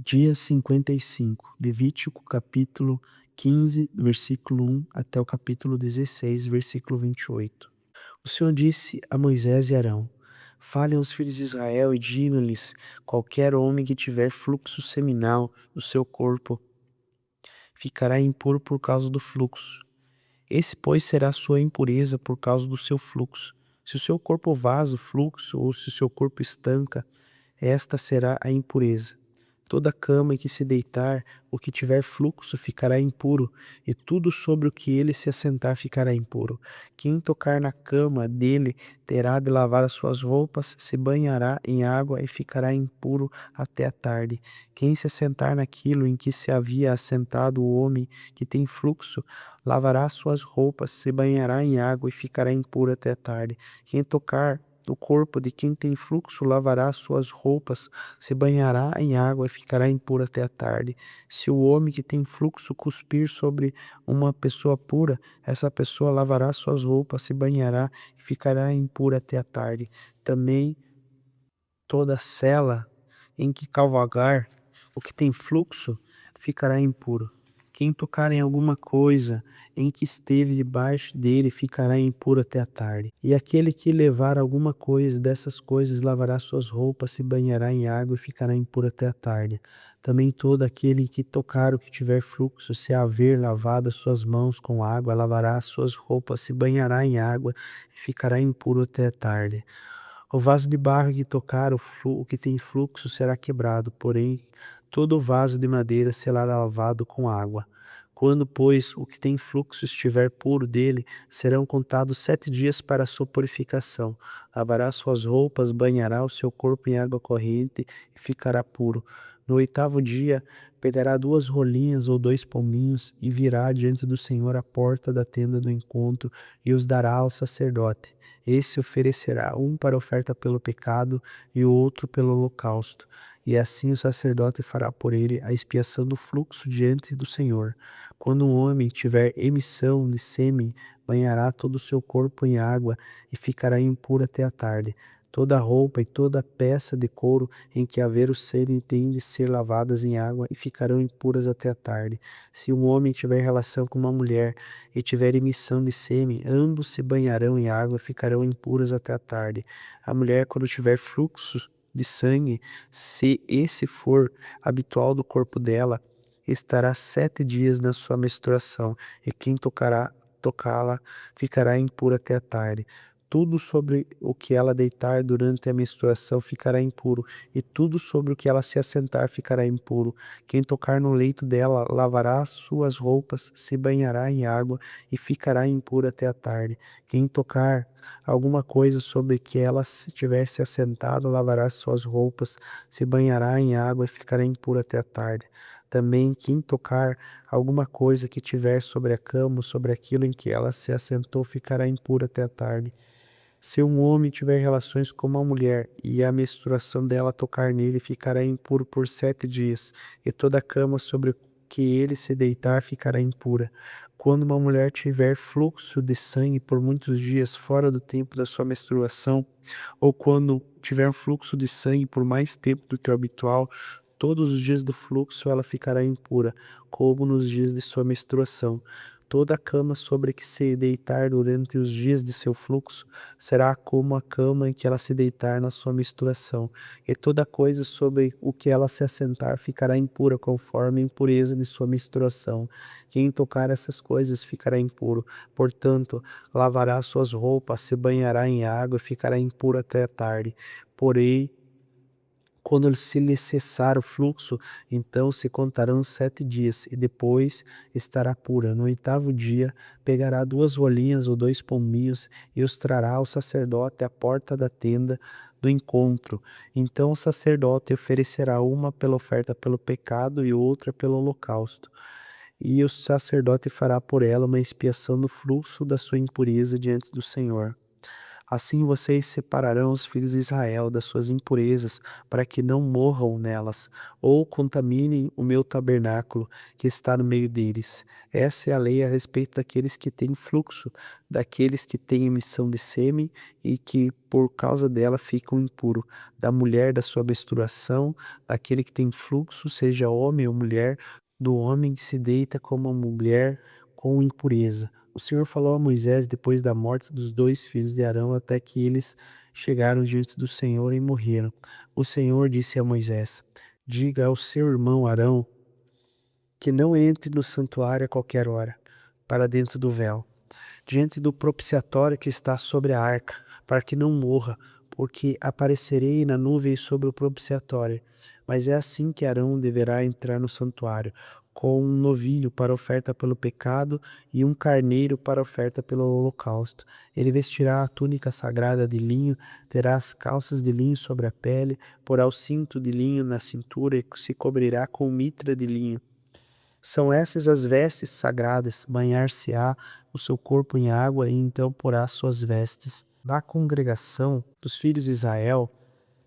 Dia 55, Levítico capítulo 15, versículo 1 até o capítulo 16, versículo 28. O Senhor disse a Moisés e Arão: Falem aos filhos de Israel e digam-lhes: qualquer homem que tiver fluxo seminal no seu corpo ficará impuro por causa do fluxo. Esse, pois, será a sua impureza por causa do seu fluxo. Se o seu corpo vaza o fluxo, ou se o seu corpo estanca, esta será a impureza. Toda cama em que se deitar, o que tiver fluxo ficará impuro, e tudo sobre o que ele se assentar ficará impuro. Quem tocar na cama dele terá de lavar as suas roupas, se banhará em água e ficará impuro até a tarde. Quem se assentar naquilo em que se havia assentado o homem que tem fluxo, lavará as suas roupas, se banhará em água e ficará impuro até a tarde. Quem tocar no corpo de quem tem fluxo lavará as suas roupas, se banhará em água e ficará impuro até a tarde. Se o homem que tem fluxo cuspir sobre uma pessoa pura, essa pessoa lavará suas roupas, se banhará e ficará impura até a tarde. Também toda cela em que cavalgar o que tem fluxo ficará impuro. Quem tocar em alguma coisa em que esteve debaixo dele ficará impuro até a tarde. E aquele que levar alguma coisa dessas coisas lavará suas roupas, se banhará em água e ficará impuro até a tarde. Também todo aquele que tocar o que tiver fluxo, se haver lavado as suas mãos com água, lavará as suas roupas, se banhará em água e ficará impuro até a tarde. O vaso de barro que tocar o que tem fluxo será quebrado, porém todo o vaso de madeira será lavado com água. Quando, pois, o que tem fluxo estiver puro dele, serão contados 7 dias para a sua purificação. Lavará suas roupas, banhará o seu corpo em água corrente e ficará puro. No 8º dia, pegará 2 rolinhas ou 2 pombinhos e virá diante do Senhor à porta da tenda do encontro e os dará ao sacerdote. Esse oferecerá um para oferta pelo pecado e o outro pelo holocausto. E assim o sacerdote fará por ele a expiação do fluxo diante do Senhor. Quando um homem tiver emissão de sêmen, banhará todo o seu corpo em água e ficará impuro até a tarde. Toda roupa e toda peça de couro em que haver o sêmen tem de ser lavadas em água e ficarão impuras até a tarde. Se um homem tiver relação com uma mulher e tiver emissão de sêmen, ambos se banharão em água e ficarão impuros até a tarde. A mulher, quando tiver fluxo de sangue, se esse for habitual do corpo dela, estará 7 dias na sua menstruação, e quem tocá-la ficará impuro até a tarde. Tudo sobre o que ela deitar durante a menstruação ficará impuro, e tudo sobre o que ela se assentar ficará impuro. Quem tocar no leito dela lavará as suas roupas, se banhará em água e ficará impuro até a tarde. Quem tocar alguma coisa sobre que ela estiver se assentado lavará suas roupas, se banhará em água e ficará impuro até a tarde. Também quem tocar alguma coisa que tiver sobre a cama, ou sobre aquilo em que ela se assentou, ficará impuro até a tarde. Se um homem tiver relações com uma mulher e a menstruação dela tocar nele, ficará impuro por 7 dias, e toda a cama sobre que ele se deitar ficará impura. Quando uma mulher tiver fluxo de sangue por muitos dias fora do tempo da sua menstruação, ou quando tiver um fluxo de sangue por mais tempo do que o habitual, todos os dias do fluxo ela ficará impura, como nos dias de sua menstruação. Toda a cama sobre que se deitar durante os dias de seu fluxo será como a cama em que ela se deitar na sua menstruação, e toda coisa sobre o que ela se assentar ficará impura conforme a impureza de sua menstruação. Quem tocar essas coisas ficará impuro. Portanto, lavará suas roupas, se banhará em água e ficará impuro até a tarde. Porém, quando se lhe cessar o fluxo, então se contarão 7 dias, e depois estará pura. No 8º dia, pegará 2 rolinhas ou 2 pombinhos, e os trará ao sacerdote à porta da tenda do encontro. Então o sacerdote oferecerá uma pela oferta pelo pecado e outra pelo holocausto. E o sacerdote fará por ela uma expiação do fluxo da sua impureza diante do Senhor. Assim vocês separarão os filhos de Israel das suas impurezas, para que não morram nelas, ou contaminem o meu tabernáculo que está no meio deles. Essa é a lei a respeito daqueles que têm fluxo, daqueles que têm emissão de sêmen e que por causa dela ficam impuros, da mulher da sua menstruação, daquele que tem fluxo, seja homem ou mulher, do homem que se deita como uma mulher com impureza. O Senhor falou a Moisés depois da morte dos 2 filhos de Arão, até que eles chegaram diante do Senhor e morreram. O Senhor disse a Moisés: diga ao seu irmão Arão que não entre no santuário a qualquer hora, para dentro do véu, diante do propiciatório que está sobre a arca, para que não morra, porque aparecerei na nuvem sobre o propiciatório. Mas é assim que Arão deverá entrar no santuário, com um novilho para oferta pelo pecado e um carneiro para oferta pelo holocausto. Ele vestirá a túnica sagrada de linho, terá as calças de linho sobre a pele, porá o cinto de linho na cintura e se cobrirá com mitra de linho. São essas as vestes sagradas, banhar-se-á o seu corpo em água e então porá suas vestes. Da congregação dos filhos de Israel,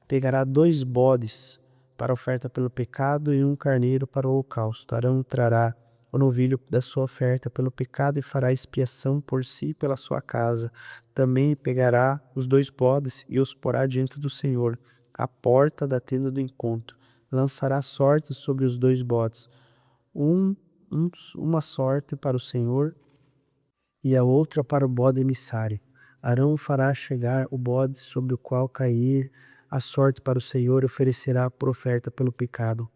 pegará 2 bodes para oferta pelo pecado e um carneiro para o holocausto. Arão trará o novilho da sua oferta pelo pecado e fará expiação por si e pela sua casa. Também pegará os 2 bodes e os porá diante do Senhor, à porta da tenda do encontro. Lançará sortes sobre os 2 bodes, um, uma sorte para o Senhor e a outra para o bode emissário. Arão fará chegar o bode sobre o qual cair a sorte para o Senhor e oferecerá por oferta pelo pecado.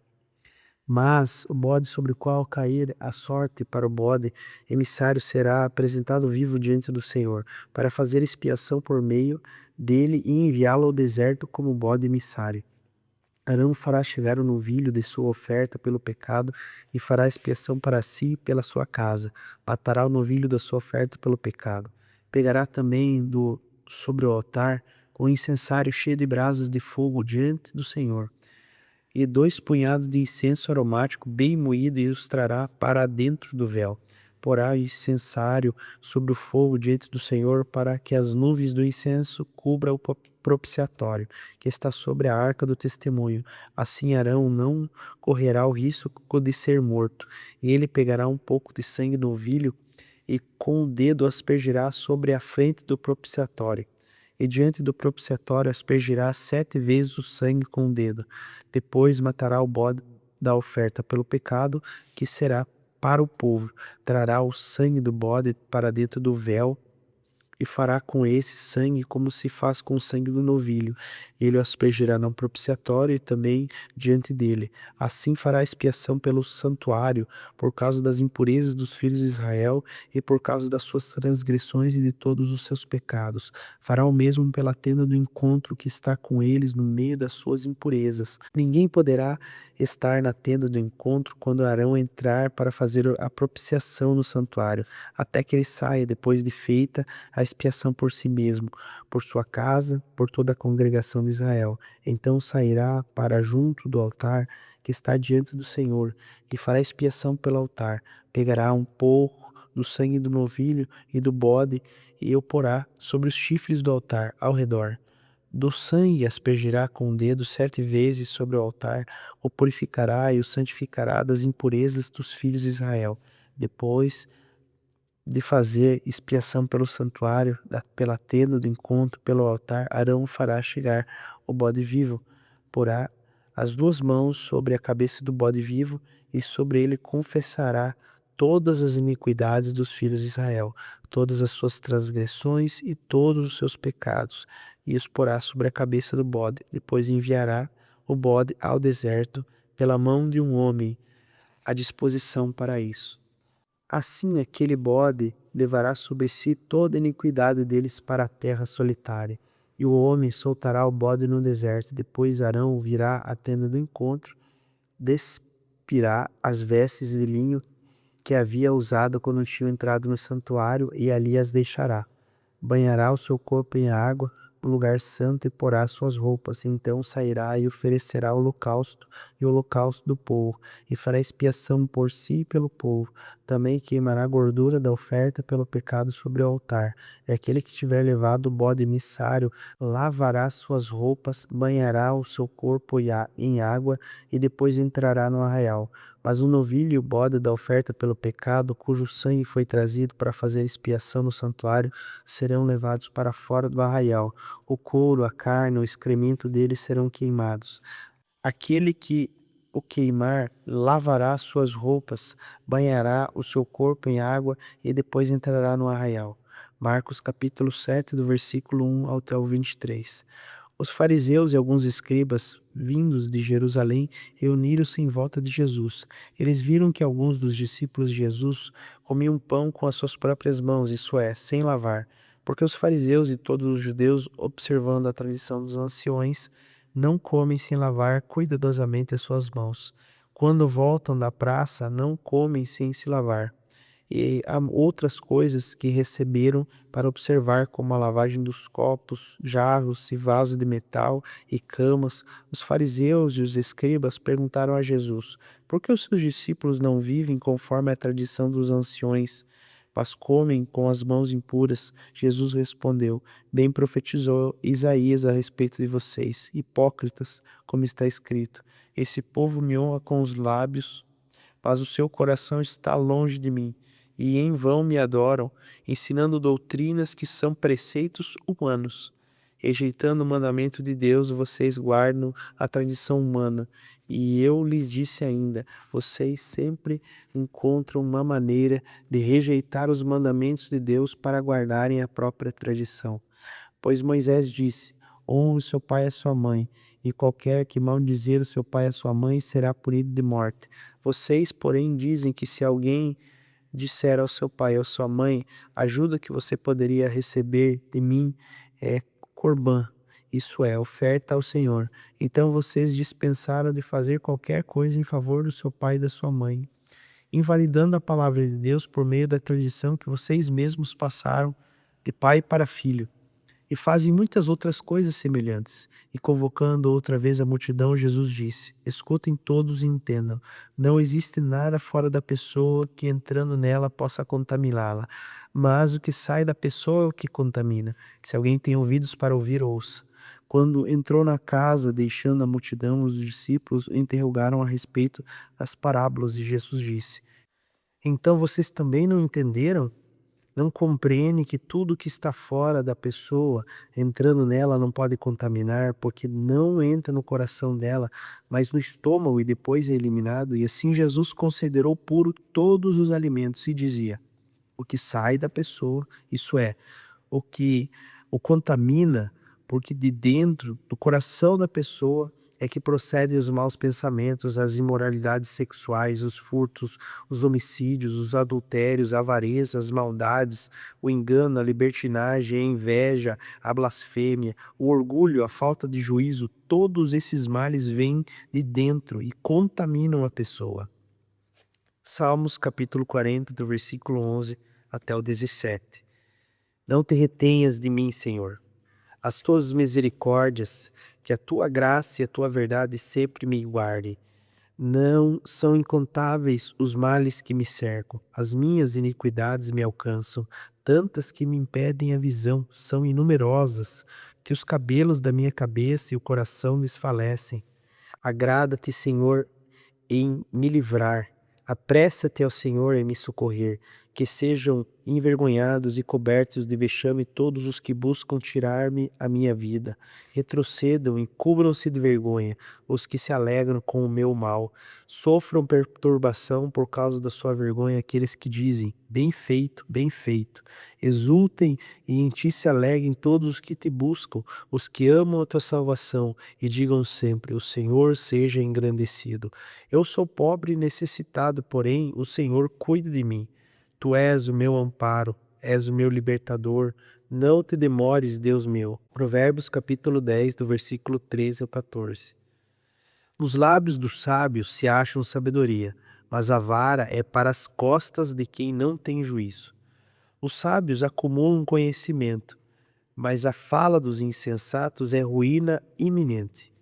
Mas o bode sobre o qual cair a sorte para o bode emissário será apresentado vivo diante do Senhor, para fazer expiação por meio dele e enviá-lo ao deserto como bode emissário. Arão fará chegar o novilho de sua oferta pelo pecado e fará expiação para si e pela sua casa. Matará o novilho da sua oferta pelo pecado. Pegará também sobre o altar o incensário cheio de brasas de fogo diante do Senhor, e 2 punhados de incenso aromático bem moído e os trará para dentro do véu. Porá o incensário sobre o fogo diante do Senhor, para que as nuvens do incenso cubram o propiciatório, que está sobre a arca do testemunho. Assim Arão não correrá o risco de ser morto. E ele pegará um pouco de sangue do novilho e com o dedo aspergirá sobre a frente do propiciatório. E diante do propiciatório aspergirá 7 vezes o sangue com o dedo. Depois matará o bode da oferta pelo pecado, que será para o povo. Trará o sangue do bode para dentro do véu e fará com esse sangue como se faz com o sangue do novilho. Ele o aspergirá no propiciatório e também diante dele. Assim fará expiação pelo santuário, por causa das impurezas dos filhos de Israel e por causa das suas transgressões e de todos os seus pecados. Fará o mesmo pela tenda do encontro que está com eles no meio das suas impurezas. Ninguém poderá estar na tenda do encontro quando Arão entrar para fazer a propiciação no santuário, até que ele saia depois de feita a expiação por si mesmo, por sua casa, por toda a congregação de Israel. Então sairá para junto do altar que está diante do Senhor, e fará expiação pelo altar. Pegará um pouco do sangue do novilho e do bode, e o porá sobre os chifres do altar ao redor. Do sangue aspergirá com o dedo 7 vezes sobre o altar, o purificará e o santificará das impurezas dos filhos de Israel. Depois de fazer expiação pelo santuário, pela tenda do encontro, pelo altar, Arão fará chegar o bode vivo, porá as 2 mãos sobre a cabeça do bode vivo e sobre ele confessará todas as iniquidades dos filhos de Israel, todas as suas transgressões e todos os seus pecados, e os porá sobre a cabeça do bode. Depois enviará o bode ao deserto pela mão de um homem à disposição para isso. Assim aquele bode levará sobre si toda a iniquidade deles para a terra solitária. E o homem soltará o bode no deserto. Depois Arão virá à tenda do encontro, despirá as vestes de linho que havia usado quando tinha entrado no santuário e ali as deixará. Banhará o seu corpo em água lugar santo e porá suas roupas. Então sairá e oferecerá holocausto e holocausto do povo, e fará expiação por si e pelo povo. Também queimará a gordura da oferta pelo pecado sobre o altar. E aquele que tiver levado o bode emissário lavará suas roupas, banhará o seu corpo em água e depois entrará no arraial. Mas o novilho e o bode da oferta pelo pecado, cujo sangue foi trazido para fazer expiação no santuário, serão levados para fora do arraial. O couro, a carne, o excremento deles serão queimados. Aquele que o queimar lavará suas roupas, banhará o seu corpo em água e depois entrará no arraial. Marcos capítulo 7, do versículo 1 até o 23. Os fariseus e alguns escribas, vindos de Jerusalém, reuniram-se em volta de Jesus. Eles viram que alguns dos discípulos de Jesus comiam pão com as suas próprias mãos, isso é, sem lavar. Porque os fariseus e todos os judeus, observando a tradição dos anciões, não comem sem lavar cuidadosamente as suas mãos. Quando voltam da praça, não comem sem se lavar. E há outras coisas que receberam para observar, como a lavagem dos copos, jarros e vasos de metal e camas. Os fariseus e os escribas perguntaram a Jesus: por que os seus discípulos não vivem conforme a tradição dos anciões, mas comem com as mãos impuras? Jesus respondeu: bem profetizou Isaías a respeito de vocês, hipócritas, como está escrito: esse povo me honra com os lábios, mas o seu coração está longe de mim, e em vão me adoram, ensinando doutrinas que são preceitos humanos. Rejeitando o mandamento de Deus, vocês guardam a tradição humana. E eu lhes disse ainda: vocês sempre encontram uma maneira de rejeitar os mandamentos de Deus para guardarem a própria tradição. Pois Moisés disse: honre o seu pai e a sua mãe, e qualquer que maldizer o seu pai e a sua mãe será punido de morte. Vocês, porém, dizem que se alguém disser ao seu pai ou à sua mãe: ajuda que você poderia receber de mim é corbã, isso é, oferta ao Senhor. Então vocês dispensaram de fazer qualquer coisa em favor do seu pai e da sua mãe, invalidando a palavra de Deus por meio da tradição que vocês mesmos passaram de pai para filho. E fazem muitas outras coisas semelhantes. E convocando outra vez a multidão, Jesus disse: escutem todos e entendam. Não existe nada fora da pessoa que entrando nela possa contaminá-la, mas o que sai da pessoa é o que contamina. Se alguém tem ouvidos para ouvir, ouça. Quando entrou na casa, deixando a multidão, os discípulos o interrogaram a respeito das parábolas e Jesus disse: então vocês também não entenderam? Não compreende que tudo que está fora da pessoa, entrando nela, não pode contaminar, porque não entra no coração dela, mas no estômago e depois é eliminado. E assim Jesus considerou puro todos os alimentos e dizia: o que sai da pessoa, isso é, o que o contamina, porque de dentro do coração da pessoa é que procedem os maus pensamentos, as imoralidades sexuais, os furtos, os homicídios, os adultérios, a avareza, as maldades, o engano, a libertinagem, a inveja, a blasfêmia, o orgulho, a falta de juízo. Todos esses males vêm de dentro e contaminam a pessoa. Salmos capítulo 40, do versículo 11 até o 17. Não te retenhas de mim, Senhor, as tuas misericórdias, que a tua graça e a tua verdade sempre me guardem. Não são incontáveis os males que me cercam, as minhas iniquidades me alcançam, tantas que me impedem a visão, são inumerosas, que os cabelos da minha cabeça e o coração desfalecem. Agrada-te, Senhor, em me livrar. Apressa-te ao Senhor em me socorrer, que sejam envergonhados e cobertos de vexame todos os que buscam tirar-me a minha vida. Retrocedam e cubram-se de vergonha os que se alegram com o meu mal. Sofram perturbação por causa da sua vergonha aqueles que dizem: bem feito, bem feito. Exultem e em ti se alegrem todos os que te buscam, os que amam a tua salvação, e digam sempre: o Senhor seja engrandecido. Eu sou pobre e necessitado, porém o Senhor cuida de mim. Tu és o meu amparo, és o meu libertador. Não te demores, Deus meu. Provérbios capítulo 10, do versículo 13 ao 14. Nos lábios dos sábios se acham sabedoria, mas a vara é para as costas de quem não tem juízo. Os sábios acumulam conhecimento, mas a fala dos insensatos é ruína iminente.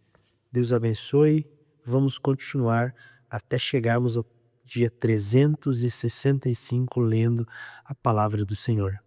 Deus abençoe. Vamos continuar até chegarmos ao dia 365 lendo a palavra do Senhor.